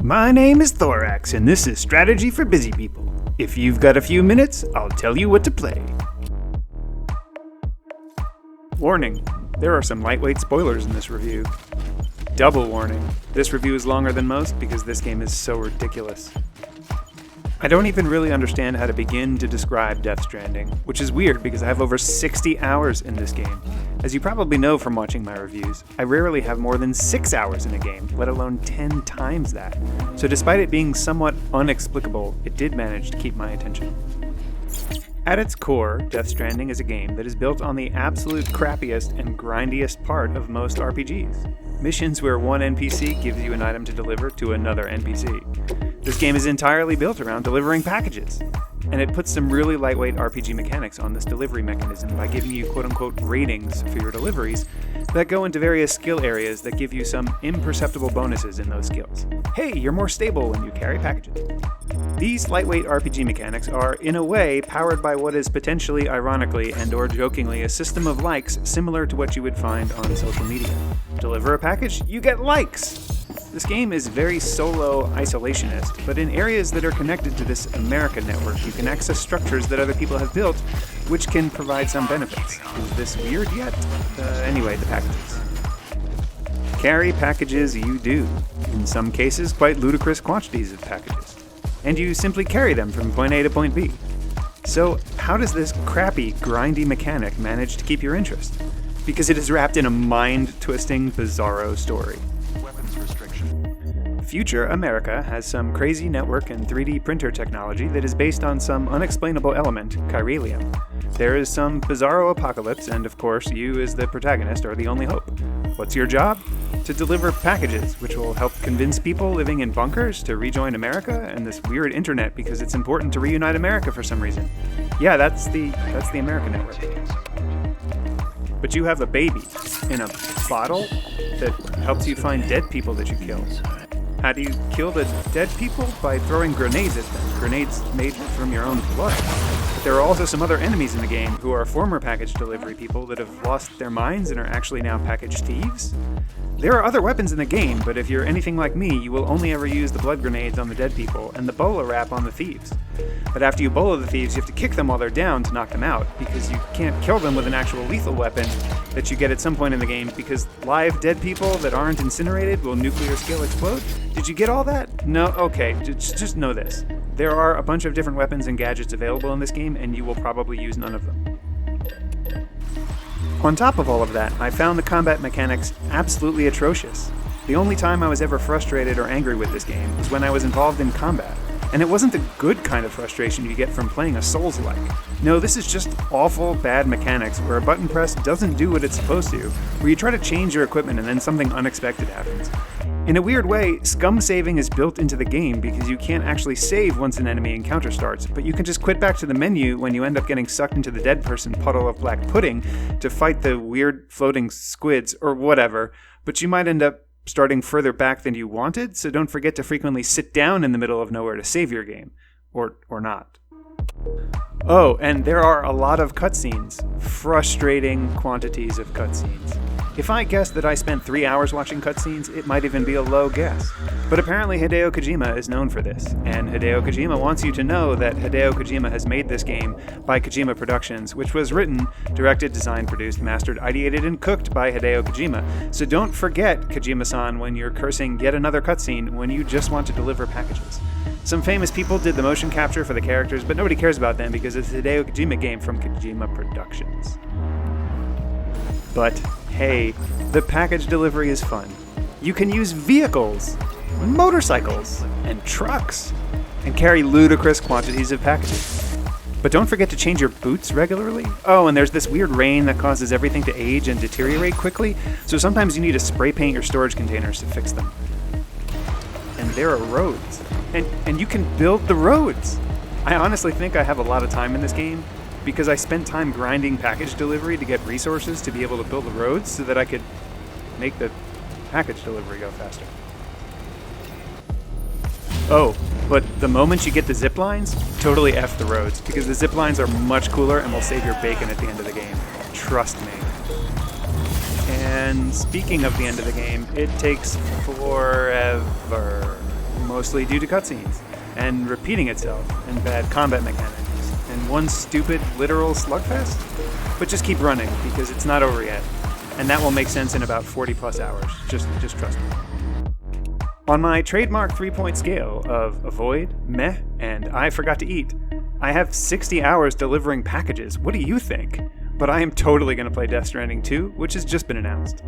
My name is Thorax, and this is Strategy for Busy People. If you've got a few minutes, I'll tell you what to play. Warning, there are some lightweight spoilers in this review. Double warning, this review is longer than most because this game is so ridiculous. I don't even really understand how to begin to describe Death Stranding, which is weird because I have over 60 hours in this game. As you probably know from watching my reviews, I rarely have more than 6 hours in a game, let alone 10 times that. So despite it being somewhat inexplicable, it did manage to keep my attention. At its core, Death Stranding is a game that is built on the absolute crappiest and grindiest part of most RPGs. Missions where one NPC gives you an item to deliver to another NPC. This game is entirely built around delivering packages, and it puts some really lightweight RPG mechanics on this delivery mechanism by giving you quote-unquote ratings for your deliveries that go into various skill areas that give you some imperceptible bonuses in those skills. Hey, you're more stable when you carry packages. These lightweight RPG mechanics are, in a way, powered by what is potentially, ironically, and/or jokingly a system of likes similar to what you would find on social media. Deliver a package, you get likes! This game is very solo isolationist, but in areas that are connected to this America network, you can access structures that other people have built, which can provide some benefits. Is this weird yet? Anyway, the packages. Carry packages you do. In some cases, quite ludicrous quantities of packages. And you simply carry them from point A to point B. So, how does this crappy, grindy mechanic manage to keep your interest? Because it is wrapped in a mind-twisting, bizarro story. Future America has some crazy network and 3D printer technology that is based on some unexplainable element, chiralium. There is some bizarro apocalypse, and of course, you as the protagonist are the only hope. What's your job? To deliver packages, which will help convince people living in bunkers to rejoin America and this weird internet because it's important to reunite America for some reason. Yeah, that's the American network. But you have a baby in a bottle that helps you find dead people that you kill. How do you kill the dead people? By throwing grenades at them. Grenades made from your own blood. But there are also some other enemies in the game who are former package delivery people that have lost their minds and are actually now package thieves. There are other weapons in the game, but if you're anything like me, you will only ever use the blood grenades on the dead people and the bola wrap on the thieves. But after you bola the thieves, you have to kick them while they're down to knock them out, because you can't kill them with an actual lethal weapon that you get at some point in the game, because live dead people that aren't incinerated will nuclear scale explode. Did you get all that? No? Okay, just know this. There are a bunch of different weapons and gadgets available in this game, and you will probably use none of them. On top of all of that, I found the combat mechanics absolutely atrocious. The only time I was ever frustrated or angry with this game was when I was involved in combat. And it wasn't the good kind of frustration you get from playing a Souls-like. No, this is just awful, bad mechanics where a button press doesn't do what it's supposed to, where you try to change your equipment and then something unexpected happens. In a weird way, scum saving is built into the game because you can't actually save once an enemy encounter starts, but you can just quit back to the menu when you end up getting sucked into the dead person puddle of black pudding to fight the weird floating squids or whatever, but you might end up starting further back than you wanted, so don't forget to frequently sit down in the middle of nowhere to save your game. Or not. Oh, and there are a lot of cutscenes. Frustrating quantities of cutscenes. If I guessed that I spent 3 hours watching cutscenes, it might even be a low guess. But apparently Hideo Kojima is known for this, and Hideo Kojima wants you to know that Hideo Kojima has made this game by Kojima Productions, which was written, directed, designed, produced, mastered, ideated, and cooked by Hideo Kojima. So don't forget, Kojima-san, when you're cursing yet another cutscene when you just want to deliver packages. Some famous people did the motion capture for the characters, but nobody cares about them because it's a Hideo Kojima game from Kojima Productions. But hey, the package delivery is fun. You can use vehicles, motorcycles, and trucks, and carry ludicrous quantities of packages. But don't forget to change your boots regularly. Oh, and there's this weird rain that causes everything to age and deteriorate quickly, so sometimes you need to spray paint your storage containers to fix them. And there are roads. And you can build the roads. I honestly think I have a lot of time in this game because I spent time grinding package delivery to get resources to be able to build the roads so that I could make the package delivery go faster. Oh, but the moment you get the zip lines, totally F the roads, because the zip lines are much cooler and will save your bacon at the end of the game. Trust me. And speaking of the end of the game, it takes forever. mostly due to cutscenes, and repeating itself, and bad combat mechanics, and one stupid, literal slugfest? But just keep running, because it's not over yet, and that will make sense in about 40 plus hours. Just trust me. On my trademark 3-point scale of avoid, meh, and I forgot to eat, I have 60 hours delivering packages. What do you think? But I am totally going to play Death Stranding 2, which has just been announced.